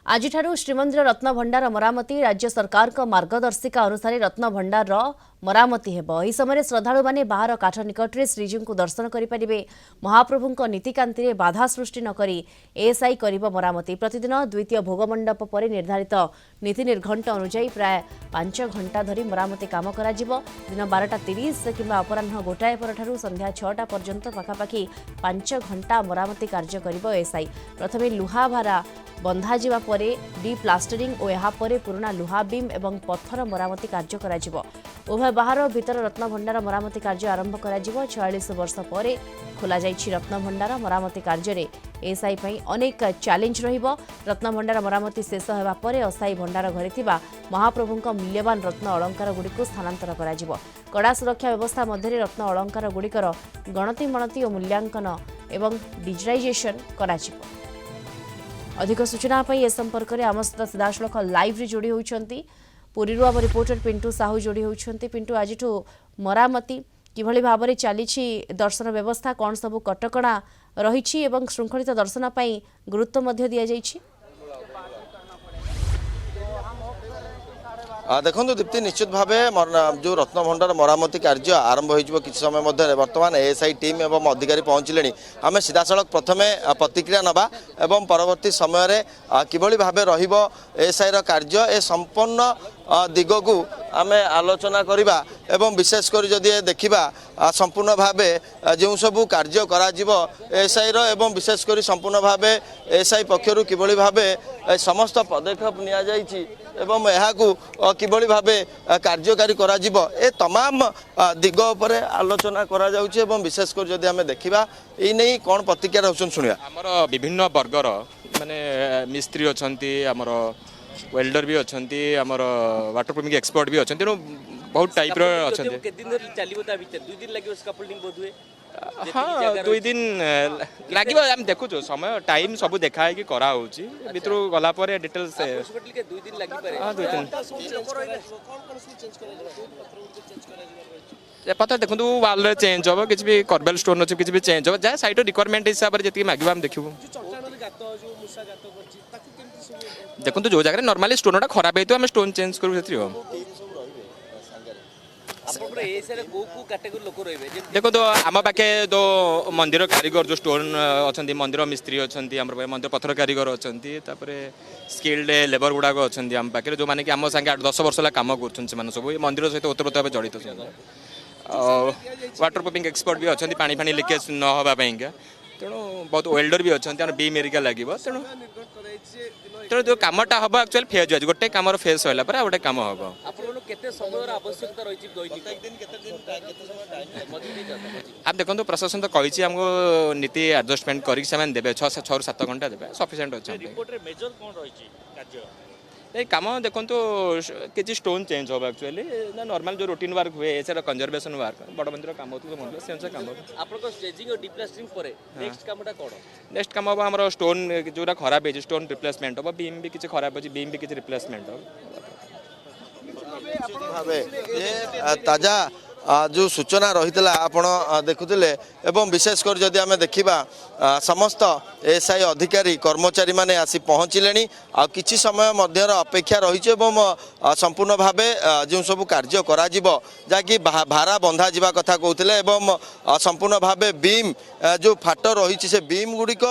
आज श्रीमंदिर रत्न भंडार मरामती राज्य सरकार का मार्गदर्शिका अनुसार रत्न भंडार मरामती हेब। एही समय श्रद्धालु माने बाहर काठ निकट में श्रीजीव को दर्शन करें। महाप्रभु नीतिकांति बाधा सृष्टि नक एएसआई कर मरामती। प्रतिदिन द्वितीय भोगमंडप पर निर्धारित नीति निर्घंट अनुଯାୟୀ प्राय 5 घंटा धरी मरामती काम करा जिवो। दिन 12:30 किंवा अपराह्न 1टा पर संध्या 6टा पर्यंत पाखापाखि 5 घंटा मरामती कार्य करिबो एएसआई। प्रथमे लुहा भारा बंधा जिबा परे डी प्लास्टरिंग और यहाँ पर पुराना लुहा बीम एवं पत्थर मरामती कार्य करा जिवो। उभय बाहर भीतर रत्न भंडार मरामती कार्य आरंभ करा जिवो। 46 वर्ष पर खोला जाइछि रत्न भंडार मरामती कार्य रे एएसआई पई अनेक चैलेंज रहिबो। रत्न भंडार मरामती शेष हेबा परे अस्थायी भंडार घरे थिबा महाप्रभुंक मूल्यवान रत्न अलंकार गुड़िक स्थानांतर करा जिवो। कड़ा सुरक्षा व्यवस्था मध्य रत्न अलंकार गुड़िकर गणति मणति और मूल्यांकन एवं डिजिटाइजेशन करा जिवो। अधिक सूचना ए संपर्क में आम सहित सीधासख लाइव जोड़ी होती पुरी आम रिपोर्टर पिंटू साहू जोड़ी होती। पिंटू आज मरामती किभली भाव में चली दर्शन व्यवस्था कौन सबू कटकणा रही श्रृंखलित दर्शन पर गुरुत्व दि जाइए। देखो दीप्ति निश्चित भाव जो रत्न भंडार मरामती कार्य आरंभ हो कि समय मध्य बर्तमान एएसआई टीम एवं अधिकारी पहुँचले। आम सीधा सड़क प्रथमे प्रतिक्रिया नवा एवं परवर्ती समय किभली भाव एएसआई कार्य ए संपूर्ण दिग को आम आलोचना करवा एवं विशेषकर जदि देखा संपूर्ण भाव जो सबू कार्य एएसआई एवं विशेषकर संपूर्ण भाव एएसआई पक्षर किभली भाव समस्त पदक्षेप नि जाइछि एवं यहाँ किभली भाव कार्यकारी करा जिवो ए तमाम दिग उपर आलोचना करा जाउछि एवं विशेषकर जदि आम देखा ये नहीं कौन प्रतिक्रिया रोशन शुणिया। आमर विभिन्न वर्गर माने मिस्त्री अछंती आमर वेल्डर भी अछंती आमर वाटर प्रूफिंग एक्सपर्ट भी अछंती बहुत टाइप रो अछंती। के दिन चलिबो ता भीतर 2 दिन लागियो स्कैफोल्डिंग बोध हुए। हाँ 2 दिन लागिबो हम देखु समय टाइम सब देखा है कि करा होउची भीतर गला पर डिटेल्स हॉस्पिटल के 2 दिन लागि पारे। हां 2 दिन पता देखु वाल रे चेंज हो किछ भी कर्बल स्टोन अछि किछ भी चेंज हो जाय साइट रिक्वायरमेंट हिसाब रे जति मागिबा हम देखिबो। देखो जो जगह नॉर्मली स्टोनटा खराब है हम स्टोन चेंज करू सेत्री हो। देखो तो आम पाखे तो मंदिर कारीगर जो स्टोन अच्छा मंदिर मिस्त्री अच्छा मंदिर पत्थर कारीगर अच्छा स्किल्ड लेबर गुड़ाक अच्छा आम पाखे जो मैंने कि आम सागे 8-10 वर्ष कम कर सब मंदिर सहित ओतप्रोत भाव जड़ित वाटर प्रूफिंग एक्सपर्ट भी अच्छा पानी फानी लिकेज न होगा तेणु बहुत वेल्डर भी अच्छा बीम एरिका लगे तेणु तेणु जो कमटा हम एक्चुअली फेज आज गोटे कम फेज सरला पर गोटे कम हम आप देखो प्रशासन तो कही आमको नीति एडजस्टमेंट करके देवे 6-7 घंटा देवे सफिशिएंट अच्छे। कम देखो किसी स्टोन चेंज हो एक्चुअली नॉर्मल जो रूटीन वर्क हुए सर कंजर्वेशन वर्क बड़ मंदिर काम होता है मंदिर से काम आपन स्टेजिंग और डिप्लास्टरिंग परे नेक्स्ट कामटा कोन नेक्स्ट काम हम हमर स्टोन जोरा खराब है स्टोन रिप्लेसमेंट हो बीम भी किसी खराब है बीम भी किसी रिप्लेसमेंट हो ताजा जो सूचना रही आपण देखुले एवं विशेषकर जदि आम देखा समस्त एएसआई अधिकारी कर्मचारी माने आसी पहुँचले आ किछि समय मध्य अपेक्षा रही संपूर्ण भाव जो सब कार्य करा जहाँकि भारा बंधा जा कथा कहते संपूर्ण भाव बीम जो फाट रही से बीम गुड़िक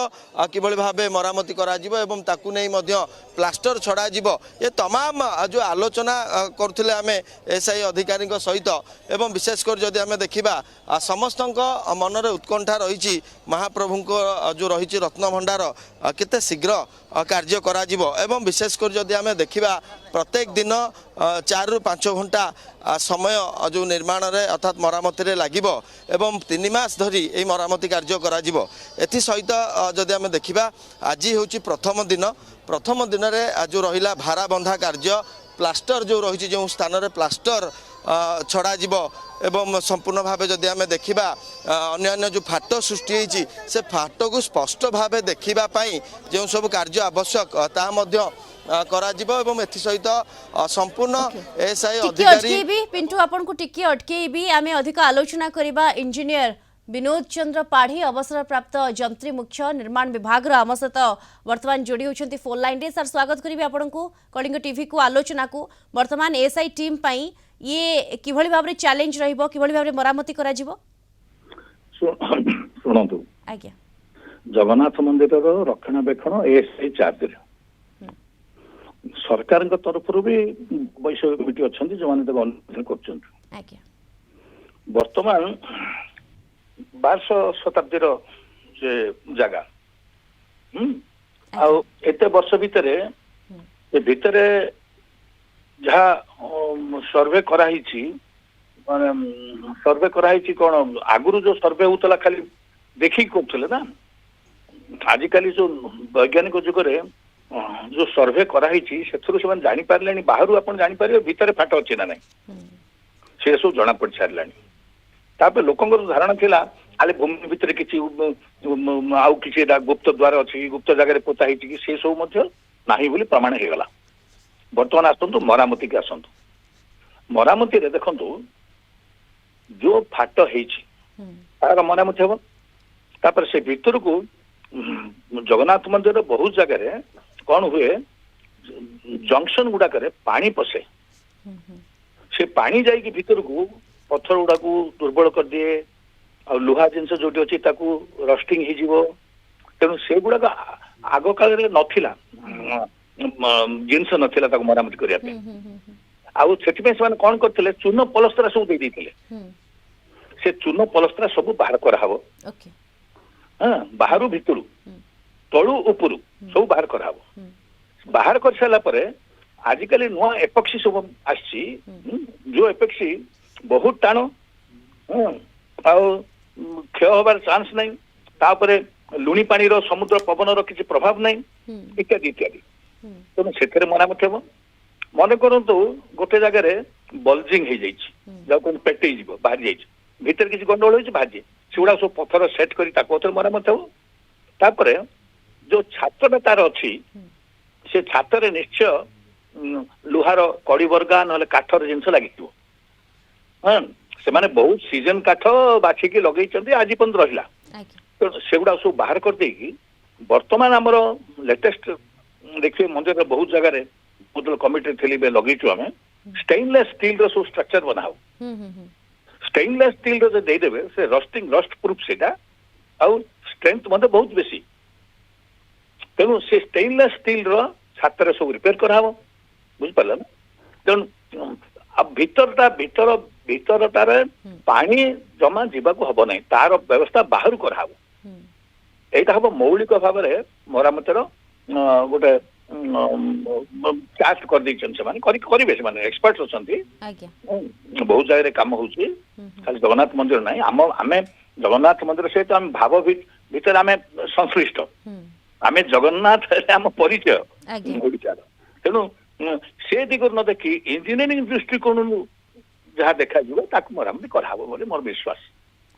किभली भाव मरामती करा ताकू नहीं प्लास्टर छड़ा ये तमाम जो आलोचना करथिले आमे एएसआई अधिकारी सहित एवं विशेषकर जदि आम देखा समस्त मनरे उत्कंठा रही महाप्रभु जो रही रत्न भंडार केते शीघ्र कार्य करा एवं विशेषकर जदि आम देखा प्रत्येक दिन 4-5 घंटा समय जो निर्माण रे अर्थात मरामती लगे एवं 3 मास धरी ये मरामती कार्य करा एथि सहित जदि आम देखा आज हूँ प्रथम दिन में जो रहा भारा बंधा कार्य प्लास्टर जो रही जो स्थान रे प्लास्टर छड़ा एवं संपूर्ण भाव जदि आम देखा अन्य जो फाट सृष्टि होती से फाट को स्पष्ट भाव देखापी जो सब कार्य आवश्यक ता करा एवं एथि सहित संपूर्ण एएसआई अधिकारी पिंटू आपन को टिके अटकेबी आमे अधिक आलोचना करिबा इंजीनियर विनोद चंद्र पाढ़ी अवसरप्राप्त जंत्री मुख्य निर्माण विभाग आम सहित वर्तमान जोड़ी होती फोन लाइन रे सर स्वागत करी आपण को कलिंग टीवी को आलोचना को वर्तमान एसआई टीम पाई ये किभଳି भाव चैलेंज रहिबो किभଳି भाव मरामती करा जिवो शुणु आज्ञा जगन्नाथ मंदिर रक्षणाबेक्षण एएसआई चार्ज सरकार तरफ भी वैषयिक कमिटी अच्छा जो मैंने कर वर्तमान 12 शताब्दी से जगह आते वर्ष भितर भितर जहाँ सर्वे कराई सर्वे कराई कौन आगुरी जो सर्वे होता खाली देखिक करते ना आजिकल जो वैज्ञानिक जुगरे जो सर्वे कराई से जानी पारे बाहर आप जापर भितर फाट अच्छे ना ना से सब जना पड़ सारा तापर लोकंर धारणा थिला आले भूमि भितर किछि आउ किछि गुप्त द्वार अछि गुप्त जगह पोता हिछि कि से सब मध्य नाही बोली प्रमाण हे गला वर्तमान आसंतु मरामती के आसंतु मरामती रे देखंतु जो फाट हेछि तार मरामती हबो तापर से भितर को जगन्नाथ मंदिर बहुत जगह रे कौन हुए जंक्शन गुडा करे पानी पसे से पानी जाई कि भितर को पत्थर गुड़ा को दुर्बल कर दिए और लुहा जिनस जो अच्छी रस्टिंग हो तेणु से गुड़ाक आग काल नथिला जिनस नथिला मरामती करने से कौन करते चून पलस्तरा सब दे से चून पलस्तरा सब बाहर कराव हाँ बाहर भितर तलु उपरू सब बाहर कराव बाहर कर सारा पर आजिकल नुआ एपक्सी सब आसी जो एपक्सी बहुत टाण क्षय हबार चांस नहीं तापर लुणी पानी समुद्र पवन किसी प्रभाव नहीं इत्यादि इत्यादि तेणु से मरामत हम मन करतु गोटे जगह बल्जिंग हो पेटे बाहरी जाइए भितर किसी गंडगोल हो बाहरी सेगुड़ा सब पत्थर सेट कर मरामत हम तापर जो छातटा तार अच्छी से छातर निश्चय लुहार कड़ी बर्गा ना काठर जिनस लगी हाँ से माने बहुत सीजन काठ बाछिकी लगे आज पर्यंत रहा तो सेगुड़ा सब बाहर कर देकी वर्तमान आमर लेटेस्ट देखिए मंदिर बहुत जगह बहुत कमिटी थी लगे आम स्टेनलेस स्टील रो सब स्ट्रक्चर बनाओ स्टेनलेस स्टील रो देदेवे से रस्ट प्रूफ से स्ट्रेंथ मतलब बहुत बेसी तेणु से स्टेनलेस स्टील रो छातर सब रिपेयर कराव बुझिपार ना तेणु अब भितरटार पानी जमा जीवाक हम ना तार व्यवस्था बाहर कराव यहाँ हम मौलिक भाव में मरामतर गोटे कास्ट कर एक्सपर्ट अच्छा बहुत जगह काम हो खाली जगन्नाथ मंदिर ना आम जगन्नाथ मंदिर सहित आम भाव भीतर आम संश्लिष्ट आम जगन्नाथ आम परिचय ओडिशार तेणु से दिगर न देखी इंजीनियरिंग दृष्टिकोण जहाँ देखा मरामती कराव बोली मोर विश्वास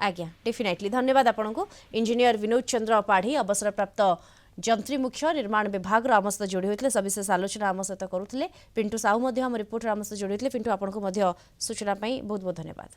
आज्ञा डेफिनेटली धन्यवाद आपन को इंजीनियर विनोद चंद्र पाढ़ी अवसरप्राप्त जंत्री मुख्य निर्माण विभाग आम सहित जोड़ी होते सविशेष आलोचना आम सहित करुले पिंटू साहू आम रिपोर्टर आम सहित जोड़ी होते पिंटू आपन को सूचना बहुत बहुत धन्यवाद।